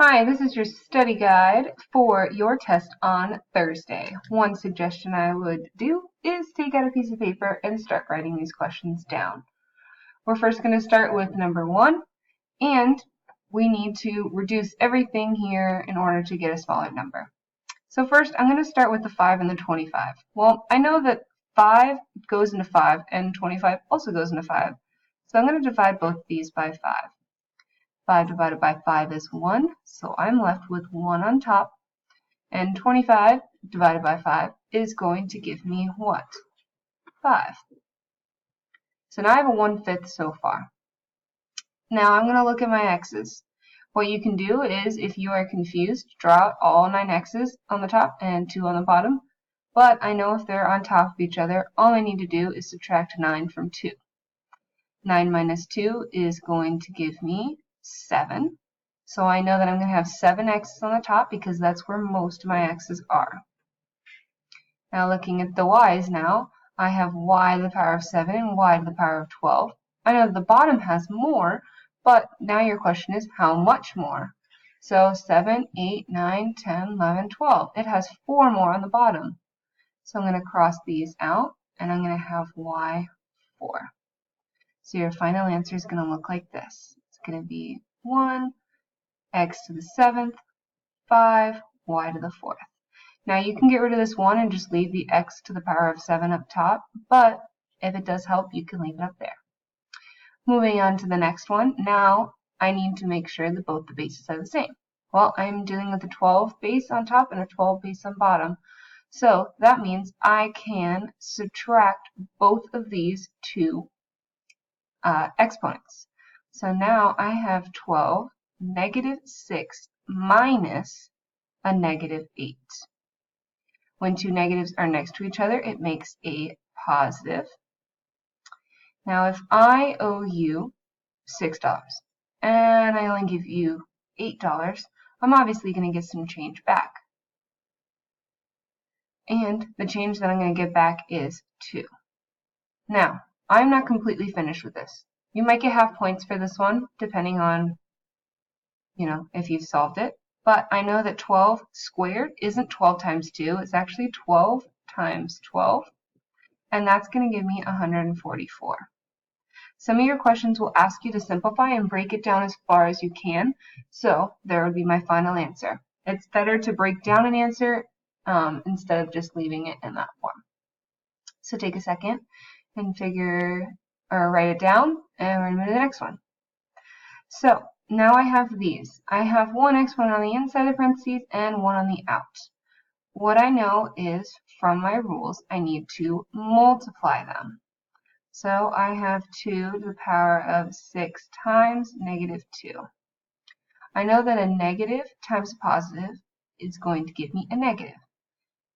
Hi, this is your study guide for your test on Thursday. One suggestion I would do is take out a piece of paper and start writing these questions down. We're first going to start with number 1, and we need to reduce everything here in order to get a smaller number. So first, I'm going to start with the 5 and the 25. Well, I know that 5 goes into 5 and 25 also goes into 5. So I'm going to divide both these by 5. 5 divided by 5 is 1, so I'm left with 1 on top. And 25 divided by 5 is going to give me what? 5. So now I have a 1/5 so far. Now I'm going to look at my x's. What you can do is, if you are confused, draw out all 9 x's on the top and 2 on the bottom. But I know if they're on top of each other, all I need to do is subtract 9 from 2. 9 minus 2 is going to give me 7. So I know that I'm going to have 7 x's on the top because that's where most of my x's are. Now looking at the y's now, I have y to the power of 7 and y to the power of 12. I know the bottom has more, but now your question is how much more? So 7, 8, 9, 10, 11, 12. It has 4 more on the bottom. So I'm going to cross these out and I'm going to have y 4. So your final answer is going to look like this. It's going to be 1, x to the 7th, 5, y to the 4th. Now you can get rid of this 1 and just leave the x to the power of 7 up top, but if it does help, you can leave it up there. Moving on to the next one, now I need to make sure that both the bases are the same. Well, I'm dealing with a 12 base on top and a 12 base on bottom. So that means I can subtract both of these two exponents. So now I have 12 negative 6 minus a negative 8. When two negatives are next to each other, it makes a positive. Now if I owe you $6 and I only give you $8, I'm obviously going to get some change back. And the change that I'm going to get back is 2. Now, I'm not completely finished with this. You might get half points for this one, depending on, if you've solved it. But I know that 12 squared isn't 12 times 2. It's actually 12 times 12. And that's going to give me 144. Some of your questions will ask you to simplify and break it down as far as you can. So there would be my final answer. It's better to break down an answer instead of just leaving it in that form. So take a second and write it down, and we're going to move to the next one. So now I have these. I have one exponent on the inside of the parentheses and one on the out. What I know is, from my rules, I need to multiply them. So I have 2 to the power of 6 times negative 2. I know that a negative times a positive is going to give me a negative.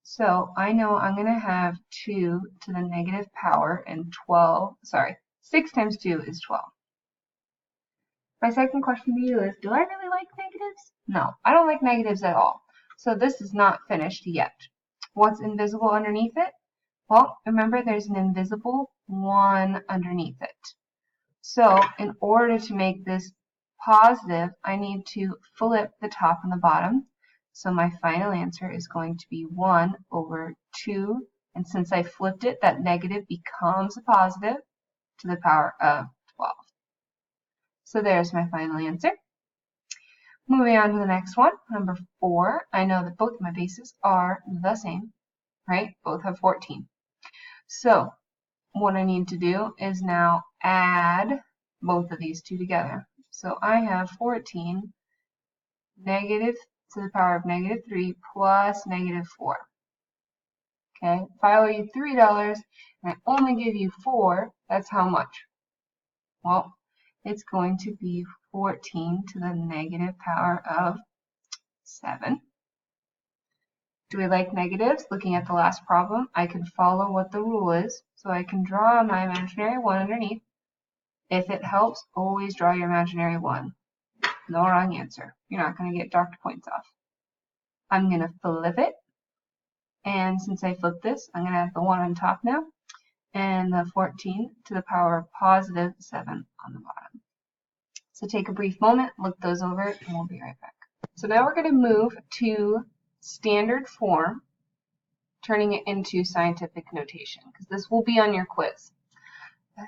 So I know I'm going to have 2 to the negative power and 6 times 2 is 12. My second question to you is, do I really like negatives? No, I don't like negatives at all. So this is not finished yet. What's invisible underneath it? Well, remember there's an invisible 1 underneath it. So in order to make this positive, I need to flip the top and the bottom. So my final answer is going to be 1 over 2. And since I flipped it, that negative becomes a positive to the power of 12. So there's my final answer. Moving on to the next one, number 4. I know that both of my bases are the same, right? Both have 14. So what I need to do is now add both of these two together. So I have 14 negative to the power of negative 3 plus negative 4. Okay, if I owe you $3 and I only give you 4, that's how much? Well, it's going to be 14 to the negative power of 7. Do we like negatives? Looking at the last problem, I can follow what the rule is. So I can draw my imaginary 1 underneath. If it helps, always draw your imaginary 1. No wrong answer. You're not going to get docked points off. I'm going to flip it. And since I flipped this, I'm going to have the 1 on top now. And the 14 to the power of positive 7 on the bottom. So take a brief moment, look those over, and we'll be right back. So now we're going to move to standard form, turning it into scientific notation, because this will be on your quiz.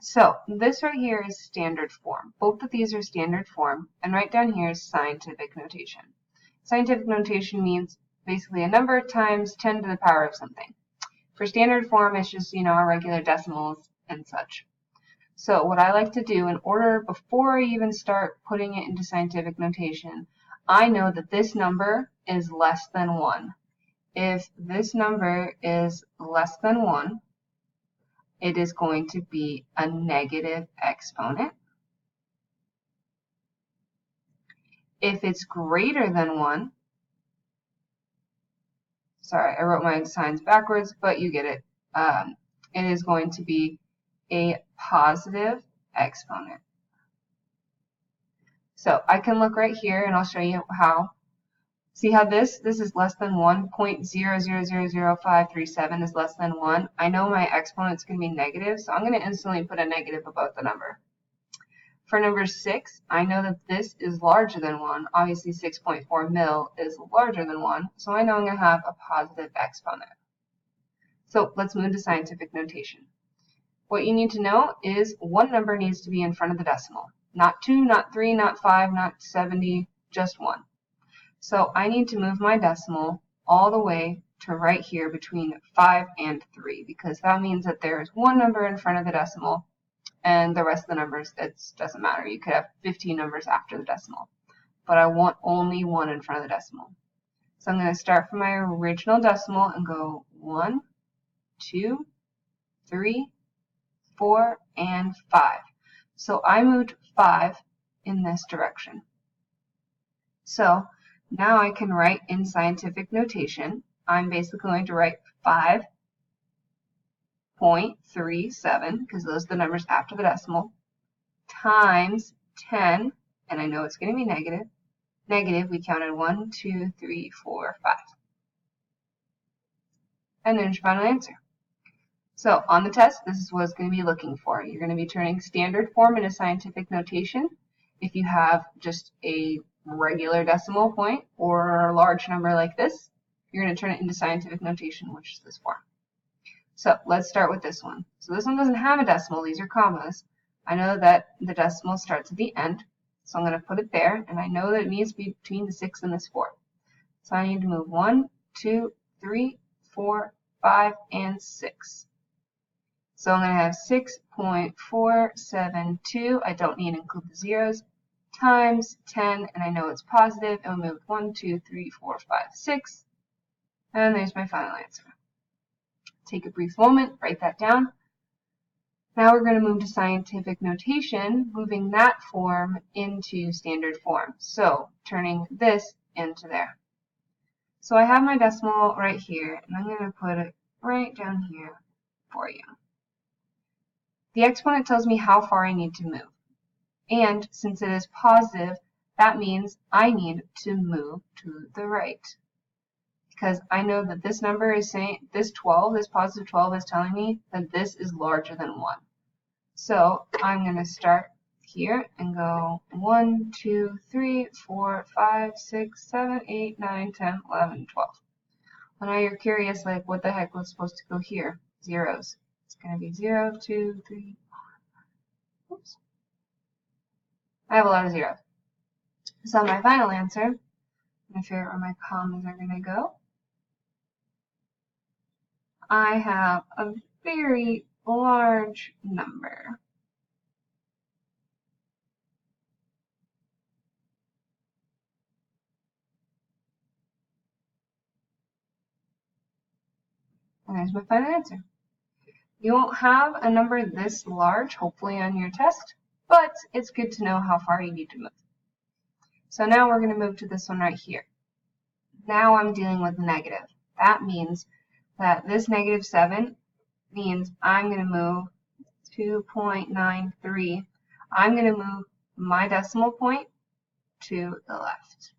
So this right here is standard form. Both of these are standard form, and right down here is scientific notation. Scientific notation means basically a number times 10 to the power of something. For standard form, it's just, our regular decimals and such. So what I like to do in order, before I even start putting it into scientific notation, I know that this number is less than 1. If this number is less than 1, it is going to be a negative exponent. If it's greater than 1, sorry, I wrote my signs backwards, but you get it. It is going to be a positive exponent. So I can look right here and I'll show you how. See how this is less than 1, 0.000537 is less than 1. I know my exponent's going to be negative, so I'm going to instantly put a negative above the number. For number 6, I know that this is larger than 1. Obviously 6.4 mil is larger than 1, so I know I'm going to have a positive exponent. So let's move to scientific notation. What you need to know is one number needs to be in front of the decimal. Not 2, not 3, not 5, not 70, just 1. So I need to move my decimal all the way to right here between 5 and 3, because that means that there is one number in front of the decimal, and the rest of the numbers, it doesn't matter. You could have 15 numbers after the decimal, but I want only 1 in front of the decimal. So I'm going to start from my original decimal and go 1, 2, 3, 4, and 5. So I moved 5 in this direction. So now I can write in scientific notation. I'm basically going to write 5.37, because those are the numbers after the decimal, times 10, and I know it's going to be negative. Negative, we counted 1, 2, 3, 4, 5. And there's your final answer. So on the test, this is what it's going to be looking for. You're going to be turning standard form into scientific notation. If you have just a regular decimal point or a large number like this, you're going to turn it into scientific notation, which is this form. So let's start with this one. So this one doesn't have a decimal. These are commas. I know that the decimal starts at the end, so I'm going to put it there, and I know that it needs to be between the 6 and this 4. So I need to move 1, 2, 3, 4, 5, and 6. So I'm going to have 6.472. I don't need to include the zeros, times 10, and I know it's positive, and we'll move 1, 2, 3, 4, 5, 6, and there's my final answer. Take a brief moment, write that down. Now we're going to move to scientific notation, moving that form into standard form. So turning this into there. So I have my decimal right here, and I'm going to put it right down here for you. The exponent tells me how far I need to move. And since it is positive, that means I need to move to the right. Because I know that this number is saying, this 12, this positive 12 is telling me that this is larger than 1. So I'm going to start here and go 1, 2, 3, 4, 5, 6, 7, 8, 9, 10, 11, 12. Well, now you're curious, like, what the heck was supposed to go here? Zeros. It's going to be 0, 2, 3, 4. Oops. I have a lot of zeros. So my final answer, I'm going to figure out where my commas are going to go. I have a very large number. And there's my final answer. You won't have a number this large, hopefully, on your test, but it's good to know how far you need to move. So now we're going to move to this one right here. Now I'm dealing with negative. That means that this negative 7 means I'm going to move 2.93. I'm going to move my decimal point to the left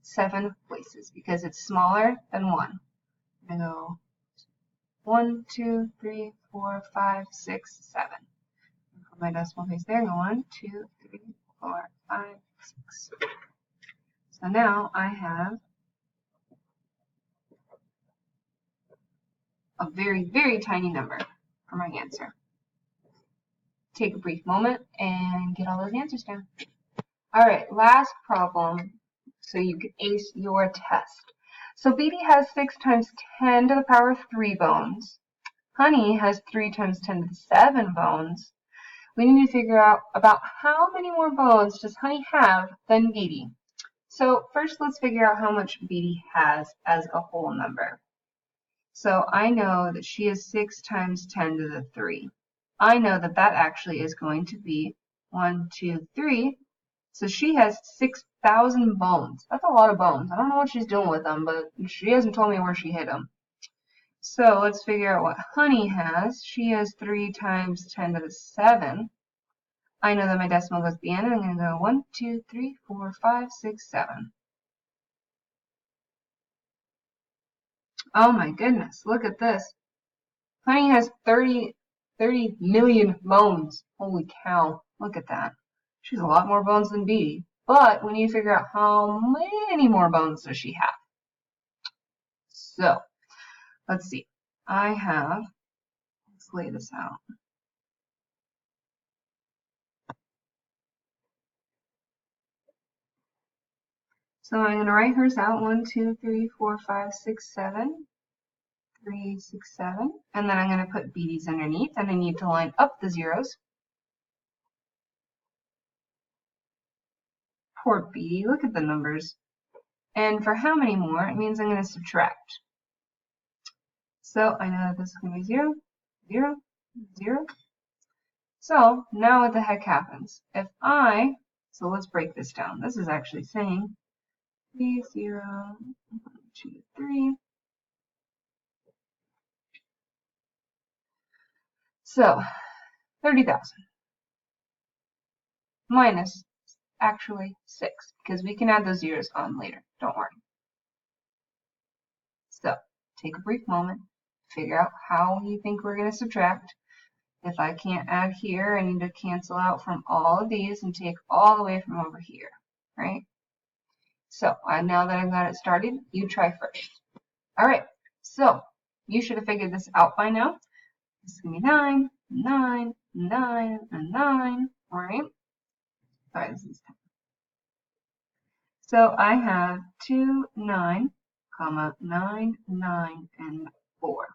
7 places because it's smaller than 1. I'm going to go 1, 2, 3, 4, 5, 6, 7. Put my decimal place there. Go 1, 2, 3, 4, 5, 6. So now I have a very, very tiny number for my answer. Take a brief moment and get all those answers down. All right, last problem so you can ace your test. So Beatty has 6 times 10 to the power 3 bones. Honey has 3 times 10 to the 7 bones. We need to figure out about how many more bones does Honey have than Beatty. So first let's figure out how much Beatty has as a whole number. So I know that she has 6 times 10 to the 3. I know that that actually is going to be 1, 2, 3. So she has 6,000 bones. That's a lot of bones. I don't know what she's doing with them, but she hasn't told me where she hid them. So let's figure out what Honey has. She has 3 times 10 to the 7. I know that my decimal goes at the end, and I'm going to go 1, 2, 3, 4, 5, 6, 7. Oh my goodness, look at this. Honey has 30 million bones. Holy cow, look at that. She has a lot more bones than Beatty. But we need to figure out how many more bones does she have. So, let's see. Let's lay this out. So I'm going to write hers out. 1, 2, 3, 4, 5, 6, 7. 3, 6, 7. And then I'm going to put Beatty's underneath, and I need to line up the zeros. Poor Beatty, look at the numbers. And for how many more, it means I'm going to subtract. So I know that this is going to be 0, 0, 0. So now what the heck happens? So let's break this down. This is actually saying 3, 0, 1, 2, 3. So 30,000 minus actually 6, because we can add those zeros on later. Don't worry. So take a brief moment, figure out how you think we're going to subtract. If I can't add here, I need to cancel out from all of these and take all the way from over here, right? So now that I've got it started, you try first. All right, so you should have figured this out by now. This is going to be 9, 9, 9, and 9, all right? Sorry, this is 10. So I have 2, 9, 9, 9, and 4.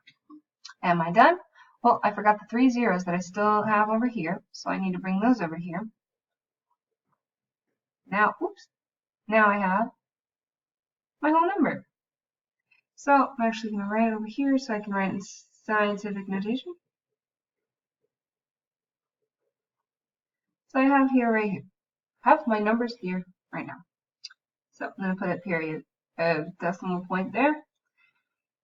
Am I done? Well, I forgot the 3 zeros that I still have over here, so I need to bring those over here. Now, oops, now I have my whole number. So I'm actually going to write it over here so I can write in scientific notation. So I have here right here. I have my numbers here right now. So I'm going to put a period, a decimal point there.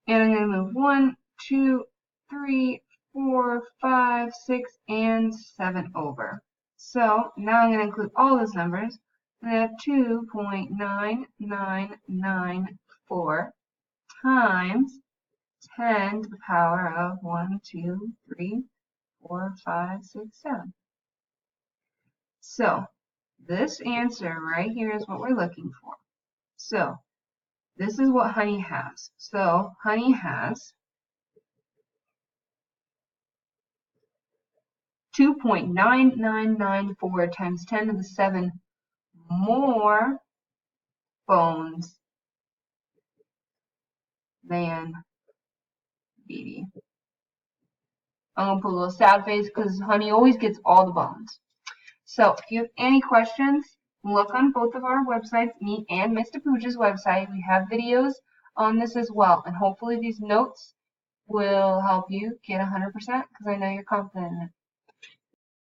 And I'm going to move 1, 2, 3, 4, 5, 6, and 7 over. So now I'm going to include all those numbers. I have 2.9994 times 10 to the power of 1, 2, 3, 4, 5, 6, 7. So this answer right here is what we're looking for. So this is what Honey has. So Honey has 2.9994 times 10 to the 7 more bones than Beatty. I'm going to put a little sad face because Honey always gets all the bones. So if you have any questions, look on both of our websites, me and Mr. Pooja's website. We have videos on this as well. And hopefully these notes will help you get 100% because I know you're confident in it.